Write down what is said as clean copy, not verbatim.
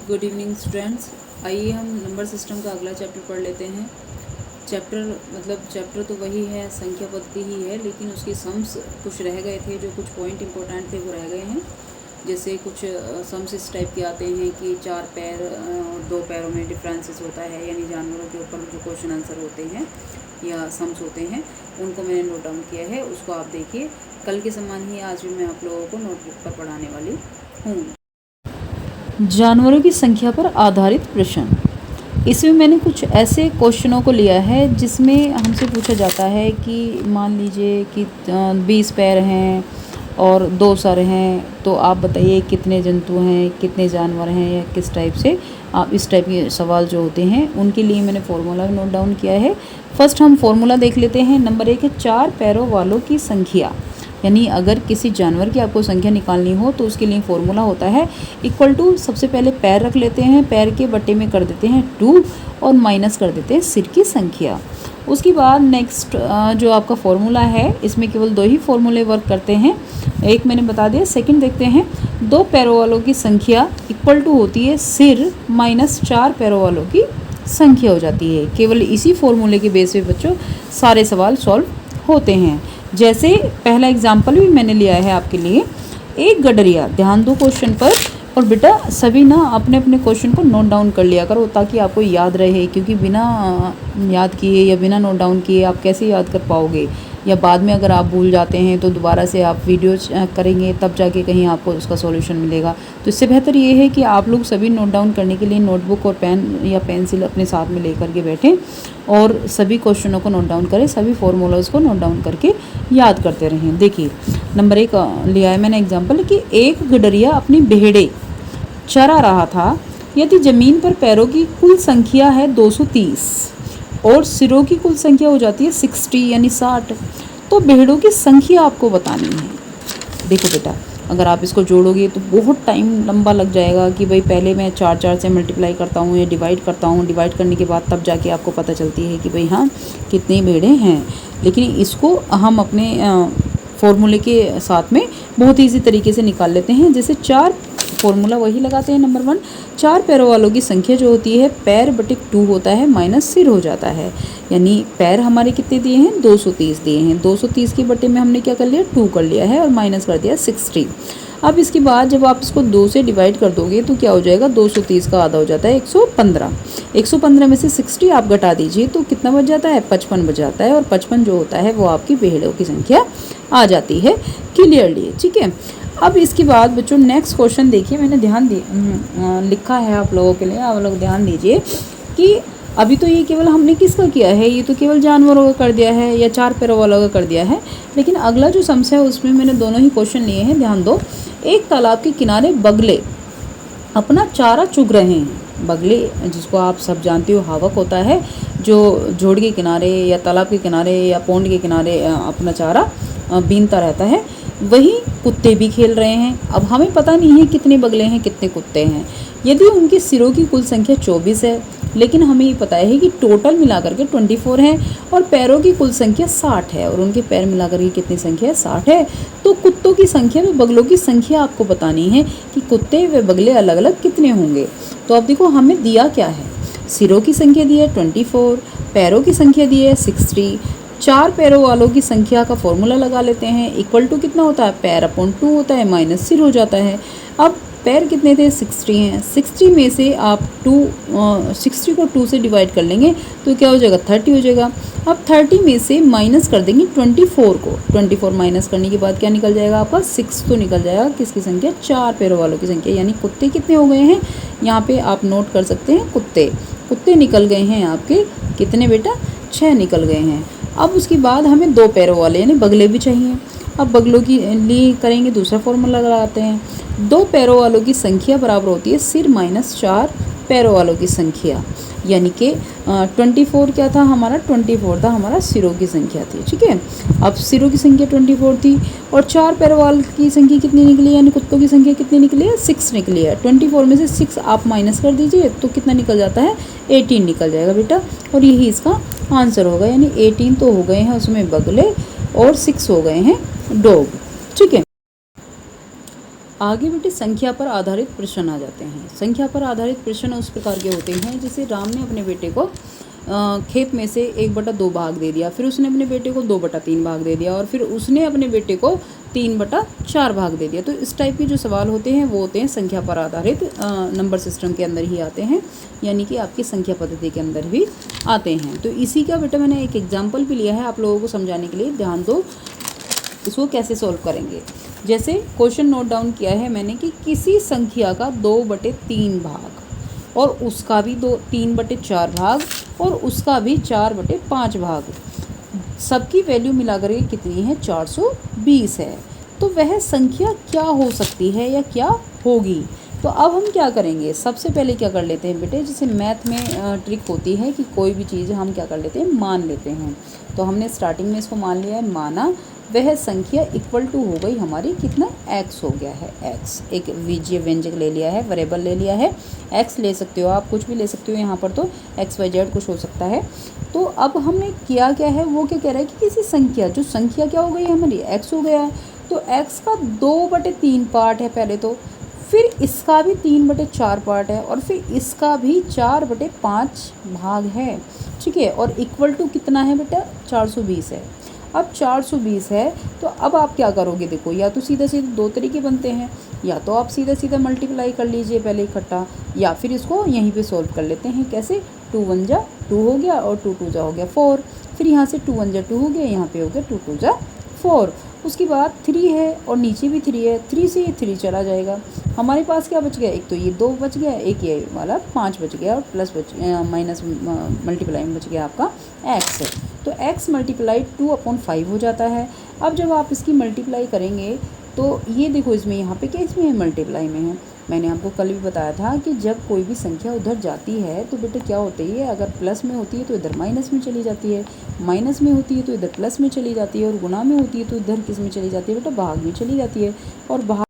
Good evening students. आइए हम number system का अगला चैप्टर पढ़ लेते हैं। चैप्टर तो वही है, संख्या पद्धति ही है, लेकिन उसकी सम्स कुछ रह गए थे, जो कुछ पॉइंट इंपॉर्टेंट थे वो रह गए हैं। जैसे कुछ सम्स इस टाइप के आते हैं कि 4 पैर और 2 पैरों में डिफरेंसेस होता है, यानी जानवरों के ऊपर जो क्वेश्चन आंसर होते हैं या सम्स होते हैं उनको मैंने नोट डाउन किया है, उसको आप देखिए। कल के समान ही आज भी मैं आप लोगों को नोटबुक पर पढ़ाने वाली हूँ। जानवरों की संख्या पर आधारित प्रश्न। इसमें मैंने कुछ ऐसे क्वेश्चनों को लिया है जिसमें हमसे पूछा जाता है कि मान लीजिए कि 20 पैर हैं और 2 सर हैं, तो आप बताइए कितने जंतु हैं, कितने जानवर हैं, या किस टाइप से आप इस टाइप के सवाल जो होते हैं उनके लिए मैंने फॉर्मूला नोट डाउन किया है। फर्स्ट हम फॉर्मूला देख लेते हैं। नंबर 1 है 4 पैरों वालों की संख्या, यानी अगर किसी जानवर की आपको संख्या निकालनी हो तो उसके लिए फॉर्मूला होता है इक्वल टू, सबसे पहले पैर रख लेते हैं, पैर के बट्टे में कर देते हैं 2 और माइनस कर देते हैं सिर की संख्या। उसके बाद नेक्स्ट जो आपका फॉर्मूला है, इसमें केवल 2 ही फॉर्मूले वर्क करते हैं। एक मैंने बता दिया, सेकंड देखते हैं। 2 पैरों वालों की संख्या इक्वल टू होती है सिर माइनस 4 पैरों वालों की संख्या हो जाती है। केवल इसी फॉर्मूले के बेस पे बच्चों सारे सवाल सॉल्व होते हैं। जैसे पहला एग्जाम्पल भी मैंने लिया है आपके लिए, एक गडरिया। ध्यान दो क्वेश्चन पर, और बेटा सभी ना अपने अपने क्वेश्चन को नोट डाउन कर लिया करो ताकि आपको याद रहे, क्योंकि बिना याद किए या बिना नोट डाउन किए आप कैसे याद कर पाओगे, या बाद में अगर आप भूल जाते हैं तो दोबारा से आप वीडियो करेंगे तब जाके कहीं आपको उसका सॉल्यूशन मिलेगा। तो इससे बेहतर ये है कि आप लोग सभी नोट डाउन करने के लिए नोटबुक और पेन या पेंसिल अपने साथ में लेकर के बैठें और सभी क्वेश्चनों को नोट डाउन करें, सभी फॉर्मूलाज को नोट डाउन करके याद करते रहें। देखिए नंबर 1 लिया है मैंने एग्जाम्पल कि एक गडरिया अपनी भेड़ें चरा रहा था। यदि ज़मीन पर पैरों की कुल संख्या है 230 और सिरों की कुल संख्या हो जाती है 60 यानी 60, तो भेड़ों की संख्या आपको बतानी है। देखो बेटा, अगर आप इसको जोड़ोगे तो बहुत टाइम लंबा लग जाएगा कि भाई पहले मैं 4 से मल्टीप्लाई करता हूँ या डिवाइड करता हूँ, डिवाइड करने के बाद तब जाके आपको पता चलती है कि भाई हाँ कितनी भेड़ें हैं। लेकिन इसको हम अपने फॉर्मूले के साथ में बहुत ईजी तरीके से निकाल लेते हैं। जैसे 4 फॉर्मूला वही लगाते हैं। नंबर 1, 4 पैरों वालों की संख्या जो होती है पैर बटे 2 होता है माइनस सिर हो जाता है, यानी पैर हमारे कितने दिए हैं 230 दिए हैं, 230 के बटे में हमने क्या कर लिया 2 कर लिया है और माइनस कर दिया 60। अब इसके बाद जब आप इसको 2 से डिवाइड कर दोगे तो क्या हो जाएगा, 230 का आधा हो जाता है 115। 115 में से 60 आप घटा दीजिए तो कितना बच जाता है 55 बच जाता है, और 55 जो होता है वो आपकी भेड़ों की संख्या आ जाती है क्लियरली। ठीक है, अब इसके बाद बच्चों नेक्स्ट क्वेश्चन देखिए, मैंने लिखा है आप लोगों के लिए, आप लोग ध्यान दीजिए कि अभी तो ये केवल हमने किसका किया है, ये तो केवल जानवरों का कर दिया है या 4 पैरों वालों का कर दिया है। लेकिन अगला जो समस्या है उसमें मैंने दोनों ही क्वेश्चन लिए हैं। ध्यान दो, एक तालाब के किनारे बगले अपना चारा चुग रहे हैं। बगले जिसको आप सब जानते हो हावक होता है, जो जोड़ के किनारे या तालाब के किनारे या पोंड के किनारे अपना चारा बीनता रहता है। वहीं कुत्ते भी खेल रहे हैं। अब हमें पता नहीं है कितने बगले हैं कितने कुत्ते हैं। यदि उनके सिरों की कुल संख्या 24 है, लेकिन हमें ये पता है कि टोटल मिलाकर के 24 है, और पैरों की कुल संख्या 60 है, और उनके पैर मिलाकर के कितनी संख्या है 60 है, तो कुत्तों की संख्या व बगलों की संख्या आपको बतानी है कि कुत्ते व बगले अलग अलग कितने होंगे। तो अब देखो हमें दिया क्या है, सिरों की संख्या दी है 24, पैरों की संख्या दी है 60। 4 पैरों वालों की संख्या का फॉर्मूला लगा लेते हैं, इक्वल टू कितना होता है पैर अपॉन 2 होता है माइनस सिर हो जाता है। अब पैर कितने थे 60 हैं, 60 में से आप 60 को 2 से डिवाइड कर लेंगे तो क्या हो जाएगा 30 हो जाएगा। अब 30 में से माइनस कर देंगे 24 को, 24 माइनस करने के बाद क्या निकल जाएगा आपका 6 तो निकल जाएगा किसकी संख्या 4 पैरों वालों की संख्या, यानी कुत्ते कितने हो गए हैं यहाँ पे आप नोट कर सकते हैं। कुत्ते निकल गए हैं आपके कितने बेटा 6 निकल गए हैं। अब उसके बाद हमें 2 पैरों वाले यानी बगले भी चाहिए। अब बगलों की लिए करेंगे दूसरा फॉर्मूला लगाते हैं। 2 पैरों वालों की संख्या बराबर होती है सिर माइनस 4 पैरों वालों की संख्या, यानी कि 24 क्या था हमारा 24 था हमारा सिरों की संख्या थी। ठीक है, अब सिरों की संख्या 24 थी और 4 पैरों वालों की संख्या कितनी निकली, यानी कुत्तों की संख्या कितनी निकली है 6 निकली है। 24 में से 6 आप माइनस कर दीजिए तो कितना निकल जाता है 18 निकल जाएगा बेटा, और यही इसका आंसर होगा। यानी 18 तो हो गए हैं उसमें बगले और 6 हो गए हैं डॉग। ठीक है, आगे बेटे संख्या पर आधारित प्रश्न आ जाते हैं। संख्या पर आधारित प्रश्न उस प्रकार के होते हैं जैसे राम ने अपने बेटे को खेत में से 1/2 भाग दे दिया, फिर उसने अपने बेटे को 2/3 भाग दे दिया, और फिर उसने अपने बेटे को 3/4 भाग दे दिया। तो इस टाइप के जो सवाल होते हैं वो होते हैं संख्या पर आधारित, नंबर सिस्टम के अंदर ही आते हैं, यानी कि आपकी संख्या पद्धति के अंदर भी आते हैं। तो इसी का बेटा मैंने एक एग्जाम्पल भी लिया है आप लोगों को समझाने के लिए, ध्यान दो इसको कैसे सॉल्व करेंगे। जैसे क्वेश्चन नोट डाउन किया है मैंने कि किसी संख्या का 2/3 भाग और उसका भी 3/4 भाग और उसका भी 4/5 भाग, सबकी वैल्यू मिलाकर के कितनी है, 420 है। तो वह संख्या क्या हो सकती है या क्या होगी। तो अब हम क्या करेंगे, सबसे पहले क्या कर लेते हैं बेटे, जैसे मैथ में ट्रिक होती है कि कोई भी चीज़ हम क्या कर लेते हैं, मान लेते हैं। तो हमने स्टार्टिंग में इसको मान लिया है, माना, वह संख्या इक्वल टू हो गई हमारी कितना, x हो गया है, x एक बीजीय व्यंजक ले लिया है, वेरिएबल ले लिया है, x ले सकते हो आप, कुछ भी ले सकते हो, यहाँ पर तो x y z कुछ हो सकता है। तो अब हमने किया क्या है, वो क्या कह रहा है कि किसी संख्या, जो संख्या क्या हो गई हमारी, x हो गया है, तो x का 2/3 पार्ट है पहले तो, फिर इसका भी 3/4 पार्ट है, और फिर इसका भी 4/5 भाग है, ठीक है, और इक्वल टू कितना है बेटा, 420 है। अब 420 है तो अब आप क्या करोगे, देखो या तो सीधा सीधा दो तरीके बनते हैं, या तो आप सीधा सीधा मल्टीप्लाई कर लीजिए पहले इकट्ठा, या फिर इसको यहीं पे सॉल्व कर लेते हैं। कैसे, 2 1 जा 2 हो गया और 2 2 जा हो गया 4, फिर यहाँ से 2 1 जा 2 हो गया, यहाँ पे हो गया 2 2 जा 4। उसके बाद 3 है और नीचे भी 3 है, 3 से ये 3 चला जाएगा, हमारे पास क्या बच गया, एक तो ये 2 बच गया, एक ये वाला 5 बच गया, और प्लस बच माइनस मल्टीप्लाई में बच गया आपका x। तो x मल्टीप्लाई 2/5 हो जाता है। अब जब आप इसकी मल्टीप्लाई करेंगे तो ये देखो, इसमें यहाँ पे क्या, इसमें है मल्टीप्लाई में है। मैंने आपको कल भी बताया था कि जब कोई भी संख्या उधर जाती है तो बेटा क्या होती है, अगर प्लस में होती है तो इधर माइनस में चली जाती है, माइनस में होती है तो इधर प्लस में चली जाती है, और गुणा में होती है तो इधर किस में चली जाती है बेटा, भाग में चली जाती है। और भाग